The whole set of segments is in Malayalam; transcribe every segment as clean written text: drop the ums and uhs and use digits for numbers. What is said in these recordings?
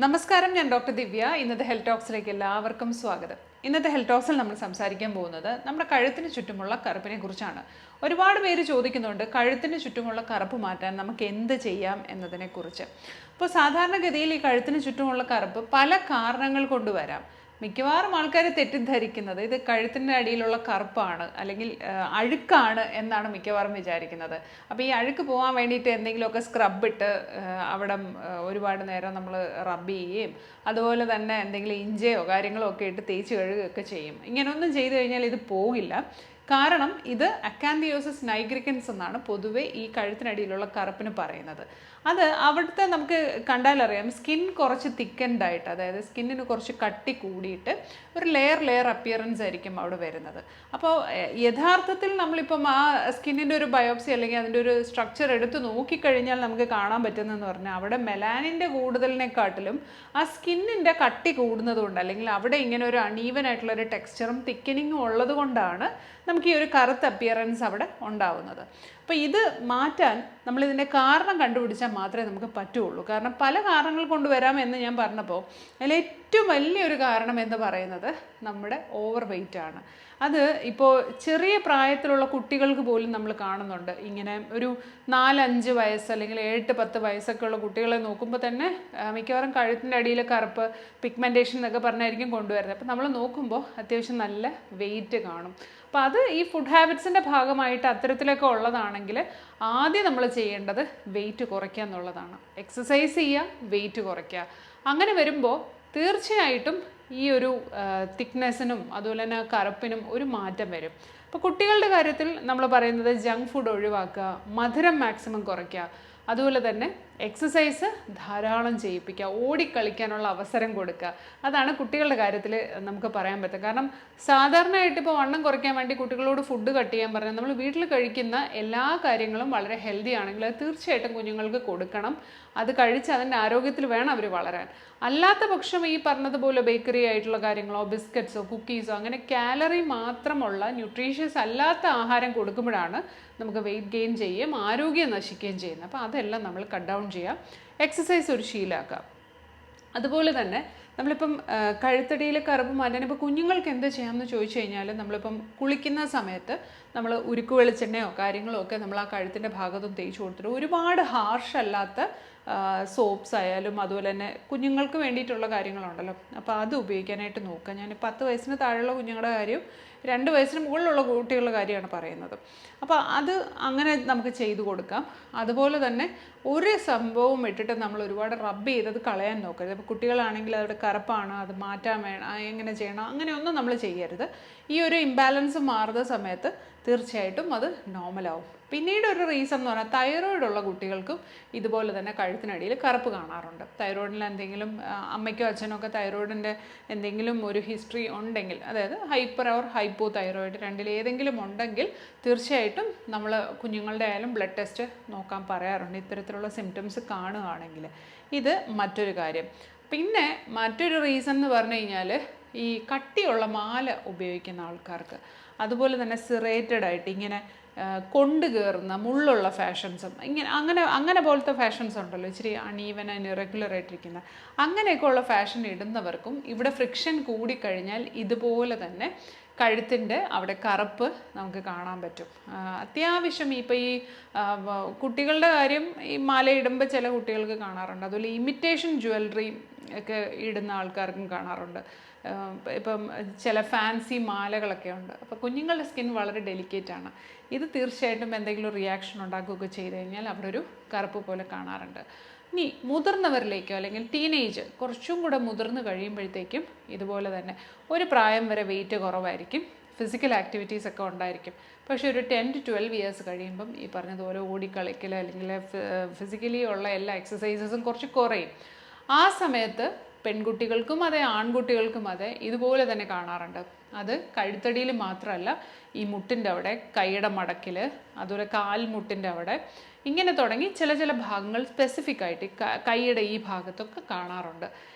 നമസ്കാരം, ഞാൻ ഡോക്ടർ ദിവ്യ. ഇന്നത്തെ ഹെൽത്ത് ടോക്സിലേക്ക് എല്ലാവർക്കും സ്വാഗതം. ഇന്നത്തെ ഹെൽത്ത് ടോക്സിൽ നമ്മൾ സംസാരിക്കാൻ പോകുന്നത് നമ്മുടെ കഴുത്തിന് ചുറ്റുമുള്ള കറുപ്പിനെ കുറിച്ചാണ്. ഒരുപാട് പേര് ചോദിക്കുന്നുണ്ട്, കഴുത്തിന് ചുറ്റുമുള്ള കറുപ്പ് മാറ്റാൻ നമുക്ക് എന്ത് ചെയ്യാം എന്നതിനെക്കുറിച്ച്. അപ്പോൾ സാധാരണഗതിയിൽ ഈ കഴുത്തിന് ചുറ്റുമുള്ള കറുപ്പ് പല കാരണങ്ങൾ കൊണ്ട് വരാം. മിക്കവാറും ആൾക്കാർ തെറ്റിദ്ധരിക്കുന്നത് ഇത് കഴുത്തിൻ്റെ അടിയിലുള്ള കറുപ്പാണ് അല്ലെങ്കിൽ അഴുക്കാണ് എന്നാണ് മിക്കവാറും വിചാരിക്കുന്നത്. അപ്പോൾ ഈ അഴുക്ക് പോകാൻ വേണ്ടിയിട്ട് എന്തെങ്കിലുമൊക്കെ സ്ക്രബ് ഇട്ട് അവിടെ ഒരുപാട് നേരം നമ്മൾ റബ്ബ് ചെയ്യുകയും അതുപോലെ തന്നെ എന്തെങ്കിലും ഇഞ്ചയോ കാര്യങ്ങളോ ഒക്കെ ഇട്ട് തേച്ച് കഴുകുകയൊക്കെ ചെയ്യും. ഇങ്ങനെയൊന്നും ചെയ്തു കഴിഞ്ഞാൽ ഇത് പോകില്ല. കാരണം ഇത് അക്കാന്തിയോസിസ് നൈഗ്രിക്കൻസ് എന്നാണ് പൊതുവെ ഈ കഴുത്തിനടിയിലുള്ള കറുപ്പിന് പറയുന്നത്. അത് അവിടുത്തെ നമുക്ക് കണ്ടാലറിയാം, സ്കിൻ കുറച്ച് തിക്കൻഡ് ആയിട്ട്, അതായത് സ്കിന്നിന് കുറച്ച് കട്ടി കൂടിയിട്ട് ഒരു ലെയർ അപ്പിയറൻസ് ആയിരിക്കും അവിടെ വരുന്നത്. അപ്പോൾ യഥാർത്ഥത്തിൽ നമ്മളിപ്പം ആ സ്കിന്നിൻ്റെ ഒരു ബയോപ്സി അല്ലെങ്കിൽ അതിൻ്റെ ഒരു സ്ട്രക്ചർ എടുത്ത് നോക്കിക്കഴിഞ്ഞാൽ നമുക്ക് കാണാൻ പറ്റുന്നതെന്ന് പറഞ്ഞാൽ അവിടെ മെലാനിൻ്റെ കൂടുതലിനെക്കാട്ടിലും ആ സ്കിന്നിൻ്റെ കട്ടി കൂടുന്നതുകൊണ്ട് അല്ലെങ്കിൽ അവിടെ ഇങ്ങനെ ഒരു അണീവൻ ആയിട്ടുള്ളൊരു ടെക്സ്ചറും തിക്കനിങ്ങും ഉള്ളത് കൊണ്ടാണ് നമുക്ക് ഈ ഒരു കറുത്ത അപ്പിയറൻസ് അവിടെ ഉണ്ടാവുന്നത്. അപ്പോൾ ഇത് മാറ്റാൻ നമ്മളിതിൻ്റെ കാരണം കണ്ടുപിടിച്ചാൽ മാത്രമേ നമുക്ക് പറ്റുള്ളൂ. കാരണം പല കാരണങ്ങൾ കൊണ്ട് വരാമെന്ന് ഞാൻ പറഞ്ഞപ്പോൾ അതിൽ ഏറ്റവും വലിയൊരു കാരണം എന്ന് പറയുന്നത് നമ്മുടെ ഓവർ വെയ്റ്റ് ആണ്. അത് ഇപ്പോൾ ചെറിയ പ്രായത്തിലുള്ള കുട്ടികൾക്ക് പോലും നമ്മൾ കാണുന്നുണ്ട്. ഇങ്ങനെ ഒരു 4-5 വയസ്സ് അല്ലെങ്കിൽ 7-10 വയസ്സൊക്കെ ഉള്ള കുട്ടികളെ നോക്കുമ്പോൾ തന്നെ മിക്കവാറും കഴുത്തിൻ്റെ അടിയിൽ കറുപ്പ് പിഗ്മെൻറ്റേഷൻ എന്നൊക്കെ പറഞ്ഞായിരിക്കും കൊണ്ടുവരുന്നത്. അപ്പോൾ നമ്മൾ നോക്കുമ്പോൾ അത്യാവശ്യം നല്ല വെയിറ്റ് കാണും. അപ്പോൾ അത് ഈ ഫുഡ് ഹാബിറ്റ്സിൻ്റെ ഭാഗമായിട്ട് അത്തരത്തിലൊക്കെ ഉള്ളതാണെങ്കിൽ ആദ്യം നമ്മൾ ചെയ്യേണ്ടത് വെയിറ്റ് കുറയ്ക്കുക എന്നുള്ളതാണ്. എക്സസൈസ് ചെയ്യുക, വെയിറ്റ് കുറയ്ക്കുക. അങ്ങനെ വരുമ്പോൾ തീർച്ചയായിട്ടും ഈ ഒരു തിക്നെസ്സിനും അതുപോലെ തന്നെ കറുപ്പിനും ഒരു മാറ്റം വരും. അപ്പോൾ കുട്ടികളുടെ കാര്യത്തിൽ നമ്മൾ പറയുന്നത് ജങ്ക് ഫുഡ് ഒഴിവാക്കുക, മധുരം മാക്സിമം കുറയ്ക്കുക, അതുപോലെ തന്നെ എക്സസൈസ് ധാരാളം ചെയ്യിപ്പിക്കുക, ഓടിക്കളിക്കാനുള്ള അവസരം കൊടുക്കുക. അതാണ് കുട്ടികളുടെ കാര്യത്തിൽ നമുക്ക് പറയാൻ പറ്റുക. കാരണം സാധാരണയായിട്ട് ഇപ്പോൾ വണ്ണം കുറയ്ക്കാൻ വേണ്ടി കുട്ടികളോട് ഫുഡ് കട്ട് ചെയ്യാൻ പറഞ്ഞാൽ നമ്മൾ വീട്ടിൽ കഴിക്കുന്ന എല്ലാ കാര്യങ്ങളും വളരെ ഹെൽത്തി ആണെങ്കിൽ അത് തീർച്ചയായിട്ടും കുഞ്ഞുങ്ങൾക്ക് കൊടുക്കണം. അത് കഴിച്ച് അതിൻ്റെ ആരോഗ്യത്തിൽ വേണം അവർ വളരാൻ. അല്ലാത്ത പക്ഷം ഈ പറഞ്ഞതുപോലെ ബേക്കറി ആയിട്ടുള്ള കാര്യങ്ങളോ ബിസ്ക്കറ്റ്സോ കുക്കീസോ അങ്ങനെ കാലറി മാത്രമുള്ള ന്യൂട്രീഷ്യസ് അല്ലാത്ത ആഹാരം കൊടുക്കുമ്പോഴാണ് നമുക്ക് വെയിറ്റ് ഗെയിൻ ചെയ്യുകയും ആരോഗ്യം നശിക്കുകയും ചെയ്യുന്നത്. അപ്പോൾ അതെല്ലാം നമ്മൾ കട്ട് ഡൗൺ ചെയ്യുക. എക്സസൈസ് ഒരു ശീലമാക്കുക. അതുപോലെ തന്നെ നമ്മളിപ്പം കഴുത്തടിയിൽ കറുപ്പ് മാറ്റാൻ ഇപ്പോൾ കുഞ്ഞുങ്ങൾക്ക് എന്ത് ചെയ്യാമെന്ന് ചോദിച്ചു കഴിഞ്ഞാൽ നമ്മളിപ്പം കുളിക്കുന്ന സമയത്ത് നമ്മൾ ഉരുക്ക് വെളിച്ചെണ്ണയോ കാര്യങ്ങളോ ഒക്കെ നമ്മൾ ആ കഴുത്തിൻ്റെ ഭാഗത്തും തേച്ച് കൊടുത്തിട്ട് ഒരുപാട് ഹാർഷ് അല്ലാത്ത സോപ്സ് ആയാലും അതുപോലെ തന്നെ കുഞ്ഞുങ്ങൾക്ക് വേണ്ടിയിട്ടുള്ള കാര്യങ്ങളുണ്ടല്ലോ, അപ്പോൾ അത് ഉപയോഗിക്കാനായിട്ട് നോക്കുക. ഞാൻ 10 വയസ്സിന് താഴെയുള്ള കുഞ്ഞുങ്ങളുടെ കാര്യം 2 വയസ്സിന് മുകളിലുള്ള കുട്ടികളുടെ കാര്യമാണ് പറയുന്നത്. അപ്പോൾ അത് അങ്ങനെ നമുക്ക് ചെയ്തു കൊടുക്കാം. അതുപോലെ തന്നെ ഒരു സംഭവം ഇട്ടിട്ട് നമ്മൾ ഒരുപാട് റബ്ബ് ചെയ്തത് കളയാൻ നോക്കരുത്. അപ്പോൾ കുട്ടികളാണെങ്കിൽ അവിടെ കറുപ്പാണ്, അത് മാറ്റാൻ വേണം, എങ്ങനെ ചെയ്യണം, അങ്ങനെയൊന്നും നമ്മൾ ചെയ്യരുത്. ഈ ഒരു ഇംബാലൻസ് മാറുന്ന സമയത്ത് തീർച്ചയായിട്ടും അത് നോർമലാവും. പിന്നീട് ഒരു റീസൺ എന്ന് പറഞ്ഞാൽ തൈറോയിഡ് ഉള്ള കുട്ടികൾക്കും ഇതുപോലെ തന്നെ കഴുത്തിനടിയിൽ കറുപ്പ് കാണാറുണ്ട്. തൈറോയിഡിൽ എന്തെങ്കിലും അമ്മയ്ക്കോ അച്ഛനോ ഒക്കെ തൈറോയിഡിൻ്റെ എന്തെങ്കിലും ഒരു ഹിസ്റ്ററി ഉണ്ടെങ്കിൽ, അതായത് ഹൈപ്പർ ഓർ ഹൈപ്പോ തൈറോയിഡ് രണ്ടിലേതെങ്കിലും ഉണ്ടെങ്കിൽ തീർച്ചയായിട്ടും നമ്മൾ കുഞ്ഞുങ്ങളുടെ ആയാലും ബ്ലഡ് ടെസ്റ്റ് നോക്കാൻ പറയാറുണ്ട് ഇത്തരത്തിലുള്ള സിംറ്റംസ് കാണുകയാണെങ്കിൽ. ഇത് മറ്റൊരു കാര്യം. പിന്നെ മറ്റൊരു റീസൺ എന്ന് പറഞ്ഞു കഴിഞ്ഞാൽ ഈ കട്ടിയുള്ള മാല ഉപയോഗിക്കുന്ന ആൾക്കാർക്ക്, അതുപോലെ തന്നെ സിറേറ്റഡ് ആയിട്ട് ഇങ്ങനെ കൊണ്ട് കയറുന്ന മുള്ളുള്ള ഫാഷൻസും അങ്ങനെ പോലത്തെ ഫാഷൻസ് ഉണ്ടല്ലോ, ഇച്ചിരി അണീവൻ ആൻഡ് ഇറഗുലർ ആയിട്ടിരിക്കുന്ന അങ്ങനെയൊക്കെ ഉള്ള ഫാഷൻ ഇടുന്നവർക്കും ഇവിടെ ഫ്രിക്ഷൻ കൂടിക്കഴിഞ്ഞാൽ ഇതുപോലെ തന്നെ കഴുത്തിൻ്റെ അവിടെ കറുപ്പ് നമുക്ക് കാണാൻ പറ്റും. അത്യാവശ്യം ഇപ്പോൾ ഈ കുട്ടികളുടെ കാര്യം ഈ മാല ഇടുമ്പോൾ ചില കുട്ടികൾക്ക് കാണാറുണ്ട്. അതുപോലെ ഇമിറ്റേഷൻ ജ്വല്ലറി ഒക്കെ ഇടുന്ന ആൾക്കാർക്കും കാണാറുണ്ട്. ഇപ്പം ചില ഫാൻസി മാലകളൊക്കെ ഉണ്ട്. അപ്പോൾ കുഞ്ഞുങ്ങളുടെ സ്കിൻ വളരെ ഡെലിക്കേറ്റ് ആണ്. ഇത് തീർച്ചയായിട്ടും എന്തെങ്കിലും റിയാക്ഷൻ ഉണ്ടാക്കുകയൊക്കെ ചെയ്ത് കഴിഞ്ഞാൽ അവിടെ ഒരു കറുപ്പ് പോലെ കാണാറുണ്ട്. ഇനി മുതിർന്നവരിലേക്കോ അല്ലെങ്കിൽ ടീനേജ് കുറച്ചും കൂടെ മുതിർന്ന് കഴിയുമ്പോഴത്തേക്കും ഇതുപോലെ തന്നെ ഒരു പ്രായം വരെ വെയിറ്റ് കുറവായിരിക്കും, ഫിസിക്കൽ ആക്ടിവിറ്റീസ് ഒക്കെ ഉണ്ടായിരിക്കും. പക്ഷേ ഒരു 10 to 12 ഇയേഴ്സ് കഴിയുമ്പം ഈ പറഞ്ഞതുപോലെ ഓടിക്കളിക്കൽ അല്ലെങ്കിൽ ഫിസിക്കലി ഉള്ള എല്ലാ എക്സസൈസസും കുറച്ച് കുറയും. ആ സമയത്ത് പെൺകുട്ടികൾക്കും അതെ ആൺകുട്ടികൾക്കും അതെ ഇതുപോലെ തന്നെ കാണാറുണ്ട്. അത് കഴുത്തടിയിൽ മാത്രമല്ല, ഈ മുട്ടിൻ്റെ അവിടെ, കൈയുടെ മടക്കിൽ, അതുപോലെ കാൽമുട്ടിൻ്റെ അവിടെ, ഇങ്ങനെ തുടങ്ങി ചില ഭാഗങ്ങൾ സ്പെസിഫിക് ആയിട്ട് കൈയുടെ ഈ ഭാഗത്തൊക്കെ കാണാറുണ്ട്.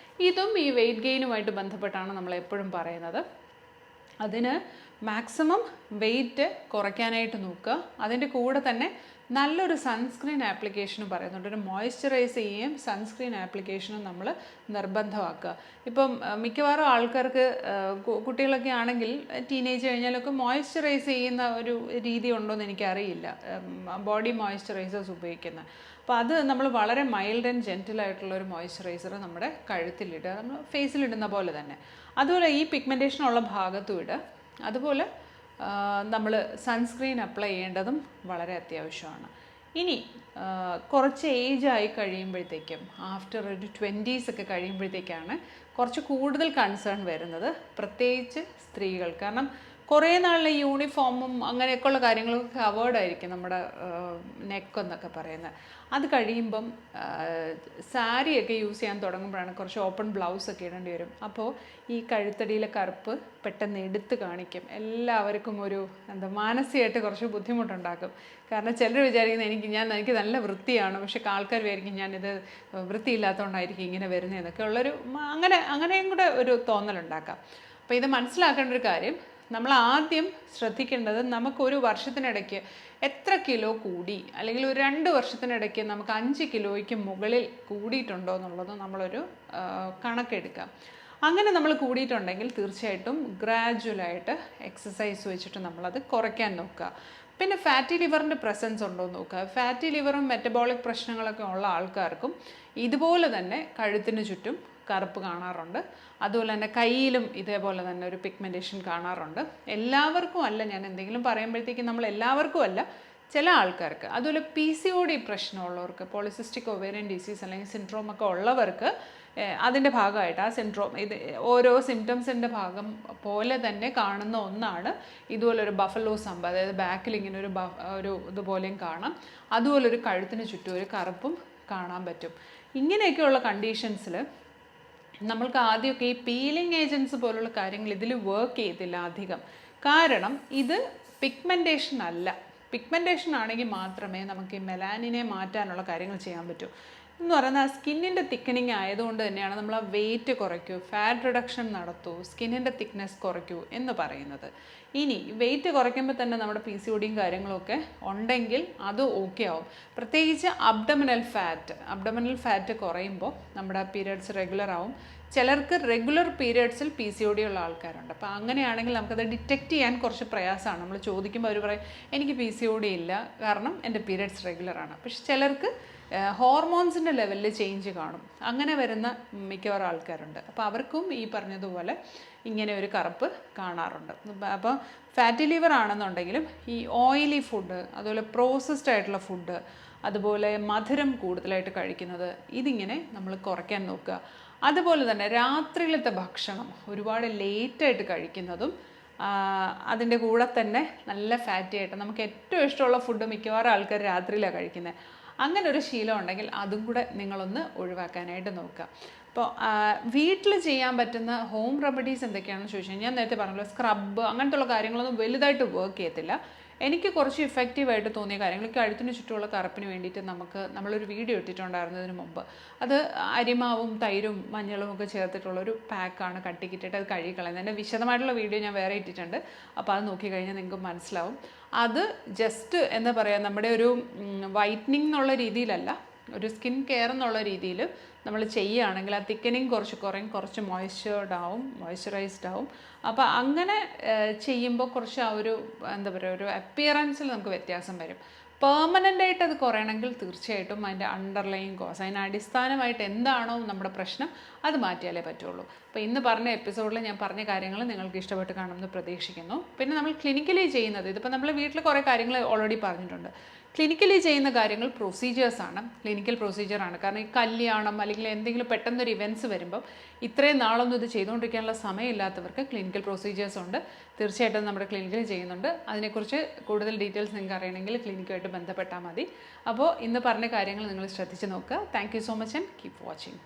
ഇതും ഈ വെയിറ്റ് ഗെയിനുമായിട്ട് ബന്ധപ്പെട്ടാണ് നമ്മൾ എപ്പോഴും പറയുന്നത്. അതിന് മാക്സിമം വെയിറ്റ് കുറയ്ക്കാനായിട്ട് നോക്കുക. അതിൻ്റെ കൂടെ തന്നെ നല്ലൊരു സൺസ്ക്രീൻ ആപ്ലിക്കേഷനും പറയുന്നുണ്ട്. ഒരു മോയ്സ്ചറൈസ് ചെയ്യുകയും സൺസ്ക്രീൻ ആപ്ലിക്കേഷനും നമ്മൾ നിർബന്ധമാക്കുക. ഇപ്പം മിക്കവാറും ആൾക്കാർക്ക് കുട്ടികളൊക്കെ ആണെങ്കിൽ ടീനേജ് കഴിഞ്ഞാലൊക്കെ മോയ്സ്ചറൈസ് ചെയ്യുന്ന ഒരു രീതി ഉണ്ടോയെന്ന് എനിക്കറിയില്ല, ബോഡി മോയ്സ്ചറൈസേഴ്സ് ഉപയോഗിക്കുന്ന. അപ്പോൾ അത് നമ്മൾ വളരെ മൈൽഡ് ആൻഡ് ജെൻറ്റിലായിട്ടുള്ള ഒരു മോയ്സ്ചറൈസർ നമ്മുടെ കഴുത്തിലിടുക, നമ്മൾ ഫേസിലിടുന്ന പോലെ തന്നെ. അതുപോലെ ഈ പിഗ്മെൻറ്റേഷനുള്ള ഭാഗത്തും ഇടുക. അതുപോലെ നമ്മൾ സൺസ്ക്രീൻ അപ്ലൈ ചെയ്യേണ്ടതും വളരെ അത്യാവശ്യമാണ്. ഇനി കുറച്ച് ഏജായി കഴിയുമ്പോഴത്തേക്കും, ആഫ്റ്റർ ഒരു 20s ഒക്കെ കഴിയുമ്പോഴത്തേക്കാണ് കുറച്ച് കൂടുതൽ കൺസേൺ വരുന്നത്, പ്രത്യേകിച്ച് സ്ത്രീകൾ. കാരണം കുറേ നാളിലെ യൂണിഫോമും അങ്ങനെയൊക്കെയുള്ള കാര്യങ്ങളൊക്കെ കവേർഡായിരിക്കും നമ്മുടെ നെക്കെന്നൊക്കെ പറയുന്നത്. അത് കഴിയുമ്പം സാരിയൊക്കെ യൂസ് ചെയ്യാൻ തുടങ്ങുമ്പോഴാണ് കുറച്ച് ഓപ്പൺ ബ്ലൗസൊക്കെ ഇടേണ്ടി വരും. അപ്പോൾ ഈ കഴുത്തടിയിലെ കറുപ്പ് പെട്ടെന്ന് എടുത്ത് കാണിക്കും. എല്ലാവർക്കും ഒരു മാനസികമായിട്ട് കുറച്ച് ബുദ്ധിമുട്ടുണ്ടാക്കും. കാരണം ചിലർ വിചാരിക്കുന്നത് എനിക്ക് നല്ല വൃത്തിയാണ്, പക്ഷെ ആൾക്കാർ വിചാരിക്കും ഞാനിത് വൃത്തിയില്ലാത്തതുകൊണ്ടായിരിക്കും ഇങ്ങനെ വരുന്നതെന്നൊക്കെ ഉള്ളൊരു അങ്ങനെയും കൂടെ ഒരു തോന്നലുണ്ടാക്കാം. അപ്പോൾ ഇത് മനസ്സിലാക്കേണ്ട ഒരു കാര്യം, നമ്മൾ ആദ്യം ശ്രദ്ധിക്കേണ്ടത് നമുക്കൊരു വർഷത്തിനിടയ്ക്ക് എത്ര കിലോ കൂടി, അല്ലെങ്കിൽ ഒരു 2 വർഷത്തിനിടയ്ക്ക് നമുക്ക് 5 കിലോയ്ക്ക് മുകളിൽ കൂടിയിട്ടുണ്ടോ എന്നുള്ളത് നമ്മളൊരു കണക്കെടുക്കാം. അങ്ങനെ നമ്മൾ കൂടിയിട്ടുണ്ടെങ്കിൽ തീർച്ചയായിട്ടും ഗ്രാജുവലായിട്ട് എക്സസൈസ് വെച്ചിട്ട് നമ്മളത് കുറയ്ക്കാൻ നോക്കുക. പിന്നെ ഫാറ്റി ലിവറിൻ്റെ പ്രസൻസ് ഉണ്ടോ എന്ന് നോക്കുക. ഫാറ്റി ലിവറും മെറ്റബോളിക് പ്രശ്നങ്ങളൊക്കെ ഉള്ള ആൾക്കാർക്കും ഇതുപോലെ തന്നെ കഴുത്തിന് ചുറ്റും കറുപ്പ് കാണാറുണ്ട്. അതുപോലെ തന്നെ കയ്യിലും ഇതേപോലെ തന്നെ ഒരു പിഗ്മെൻറ്റേഷൻ കാണാറുണ്ട്. എല്ലാവർക്കും അല്ല, ഞാൻ എന്തെങ്കിലും പറയുമ്പോഴത്തേക്കും നമ്മൾ എല്ലാവർക്കും അല്ല, ചില ആൾക്കാർക്ക്. അതുപോലെ PCOD പ്രശ്നമുള്ളവർക്ക്, പോളിസിസ്റ്റിക് ഒവേറിയൻ ഡിസീസ് അല്ലെങ്കിൽ സിൻഡ്രോം ഒക്കെ ഉള്ളവർക്ക് അതിൻ്റെ ഭാഗമായിട്ട് ആ സിൻഡ്രോം ഓരോ സിംറ്റംസിൻ്റെ ഭാഗം പോലെ തന്നെ കാണുന്ന ഒന്നാണ് ഇതുപോലൊരു ബഫലോ സംഭവം. അതായത് ബാക്കിൽ ഇങ്ങനെ ഒരു ഇതുപോലെയും കാണാം. അതുപോലൊരു കഴുത്തിന് ചുറ്റും ഒരു കറുപ്പും കാണാൻ പറ്റും. ഇങ്ങനെയൊക്കെയുള്ള കണ്ടീഷൻസിൽ നമ്മൾക്ക് ആദ്യമൊക്കെ ഈ പീലിംഗ് ഏജൻറ്റ്സ് പോലുള്ള കാര്യങ്ങൾ ഇതിൽ വർക്ക് ചെയ്തില്ല അധികം. കാരണം ഇത് പിഗ്മെൻറ്റേഷൻ അല്ല. പിഗ്മെൻറ്റേഷൻ ആണെങ്കിൽ മാത്രമേ നമുക്ക് ഈ മെലാനിനെ മാറ്റാനുള്ള കാര്യങ്ങൾ ചെയ്യാൻ പറ്റൂ. എന്ന് പറയുന്നത് സ്കിന്നിൻ്റെ തിക്കനിങ് ആയതുകൊണ്ട് തന്നെയാണ് നമ്മൾ ആ വെയിറ്റ് കുറയ്ക്കൂ, ഫാറ്റ് റിഡക്ഷൻ നടത്തൂ, സ്കിന്നിൻ്റെ തിക്നെസ് കുറയ്ക്കൂ എന്ന് പറയുന്നത്. ഇനി വെയിറ്റ് കുറയ്ക്കുമ്പോൾ തന്നെ നമ്മുടെ PCODയും കാര്യങ്ങളൊക്കെ ഉണ്ടെങ്കിൽ അത് ഓക്കെ ആവും. പ്രത്യേകിച്ച് അബ്ഡമിനൽ ഫാറ്റ് കുറയുമ്പോൾ നമ്മുടെ പീരിയഡ്സ് റെഗുലർ ആവും. ചിലർക്ക് റെഗുലർ പീരിയഡ്സിൽ PCOD ഉള്ള ആൾക്കാരുണ്ട്. അപ്പോൾ അങ്ങനെയാണെങ്കിൽ നമുക്കത് ഡിറ്റക്റ്റ് ചെയ്യാൻ കുറച്ച് പ്രയാസമാണ്. നമ്മൾ ചോദിക്കുമ്പോൾ അവർ പറയും എനിക്ക് PCOD ഇല്ല, കാരണം എൻ്റെ പീരിയഡ്സ് റെഗുലറാണ്. പക്ഷെ ചിലർക്ക് ഹോർമോൺസിൻ്റെ ലെവലിൽ ചേഞ്ച് കാണും. അങ്ങനെ വരുന്ന മിക്കവാറും ആൾക്കാരുണ്ട്. അപ്പോൾ അവർക്കും ഈ പറഞ്ഞതുപോലെ ഇങ്ങനെ ഒരു കറുപ്പ് കാണാറുണ്ട്. അപ്പോൾ ഫാറ്റി ലിവർ ആണെന്നുണ്ടെങ്കിലും ഈ ഓയിലി ഫുഡ്, അതുപോലെ പ്രോസസ്ഡ് ആയിട്ടുള്ള ഫുഡ്, അതുപോലെ മധുരം കൂടുതലായിട്ട് കഴിക്കുന്നത്, ഇതിങ്ങനെ നമ്മൾ കുറയ്ക്കാൻ നോക്കുക. അതുപോലെ തന്നെ രാത്രിയിലത്തെ ഭക്ഷണം ഒരുപാട് ലേറ്റായിട്ട് കഴിക്കുന്നതും അതിൻ്റെ കൂടെ തന്നെ നല്ല ഫാറ്റി ആയിട്ട് നമുക്ക് ഏറ്റവും ഇഷ്ടമുള്ള ഫുഡ് മിക്കവാറും ആൾക്കാർ രാത്രിയിലാണ് കഴിക്കുന്നത്. അങ്ങനെ ഒരു ശീലം ഉണ്ടെങ്കിൽ അതും കൂടെ നിങ്ങളൊന്ന് ഒഴിവാക്കാനായിട്ട് നോക്കുക. അപ്പോൾ വീട്ടിൽ ചെയ്യാൻ പറ്റുന്ന ഹോം റെമഡീസ് എന്തൊക്കെയാണെന്ന് ചോദിച്ചാൽ, ഞാൻ നേരത്തെ പറഞ്ഞല്ലോ, സ്ക്രബ് അങ്ങനത്തുള്ള കാര്യങ്ങളൊന്നും വലുതായിട്ട് വർക്ക് ചെയ്യത്തില്ല. എനിക്ക് കുറച്ച് ഇഫക്റ്റീവായിട്ട് തോന്നിയ കാര്യങ്ങൾ, കഴുത്തിന് ചുറ്റുമുള്ള കറുപ്പിന് വേണ്ടിയിട്ട് നമ്മളൊരു വീഡിയോ ഇട്ടിട്ടുണ്ടായിരുന്നതിന് മുമ്പ്. അത് അരിമാവും തൈരും മഞ്ഞളും ഒക്കെ ചേർത്തിട്ടുള്ളൊരു പാക്കാണ്. കട്ടിക്കിട്ടിട്ട് അത് കഴുകിക്കളയുന്നത്. അതിൻ്റെ വിശദമായിട്ടുള്ള വീഡിയോ ഞാൻ വേറെ ഇട്ടിട്ടുണ്ട്. അപ്പോൾ അത് നോക്കിക്കഴിഞ്ഞാൽ നിങ്ങൾക്ക് മനസ്സിലാവും. അത് ജസ്റ്റ് എന്താ പറയുക, നമ്മുടെ ഒരു വൈറ്റനിങ് എന്നുള്ള രീതിയിലല്ല, ഒരു സ്കിൻ കെയർ എന്നുള്ള രീതിയിൽ നമ്മൾ ചെയ്യുകയാണെങ്കിൽ ആ തിക്കനിങ് കുറച്ച് കുറയും, കുറച്ച് മോയ്സ്ചറൈസ്ഡ് ആവും. അപ്പോൾ അങ്ങനെ ചെയ്യുമ്പോൾ കുറച്ച് ആ ഒരു എന്താ പറയുക, ഒരു അപ്പിയറൻസിൽ നമുക്ക് വ്യത്യാസം വരും. പെർമനൻ്റായിട്ട് അത് കുറയണമെങ്കിൽ തീർച്ചയായിട്ടും അതിൻ്റെ അണ്ടർലൈൻ കോസ്, അതിന് അടിസ്ഥാനമായിട്ട് എന്താണോ നമ്മുടെ പ്രശ്നം അത് മാറ്റിയാലേ പറ്റുള്ളൂ. അപ്പോൾ ഇന്ന് പറഞ്ഞ എപ്പിസോഡിൽ ഞാൻ പറഞ്ഞ കാര്യങ്ങൾ നിങ്ങൾക്ക് ഇഷ്ടപ്പെട്ട് കാണുമെന്ന് പ്രതീക്ഷിക്കുന്നു. പിന്നെ നമ്മൾ ക്ലിനിക്കലി ചെയ്യുന്നത്, ഇതിപ്പോൾ നമ്മൾ വീട്ടിൽ കുറേ കാര്യങ്ങൾ ഓൾറെഡി പറഞ്ഞിട്ടുണ്ട്. ക്ലിനിക്കലി ചെയ്യുന്ന കാര്യങ്ങൾ പ്രൊസീജിയേഴ്സാണ്, ക്ലിനിക്കൽ പ്രൊസീജിയറാണ്. കാരണം ഈ കല്യാണം അല്ലെങ്കിൽ എന്തെങ്കിലും പെട്ടെന്നൊരു ഇവൻറ്റ്സ് വരുമ്പം ഇത്രയും നാളൊന്നും ഇത് ചെയ്തുകൊണ്ടിരിക്കാനുള്ള സമയമില്ലാത്തവർക്ക് ക്ലിനിക്കൽ പ്രൊസീജിയേഴ്സ് ഉണ്ട്. തീർച്ചയായിട്ടും നമ്മുടെ ക്ലിനിക്കിൽ ചെയ്യുന്നുണ്ട്. അതിനെക്കുറിച്ച് കൂടുതൽ ഡീറ്റെയിൽസ് നിങ്ങൾക്ക് അറിയണമെങ്കിൽ ക്ലിനിക്കുമായിട്ട് ബന്ധപ്പെട്ടാൽ മതി. അപ്പോൾ ഇന്ന് പറഞ്ഞ കാര്യങ്ങൾ നിങ്ങൾ ശ്രദ്ധിച്ച് നോക്കുക. Thank you so much and keep watching.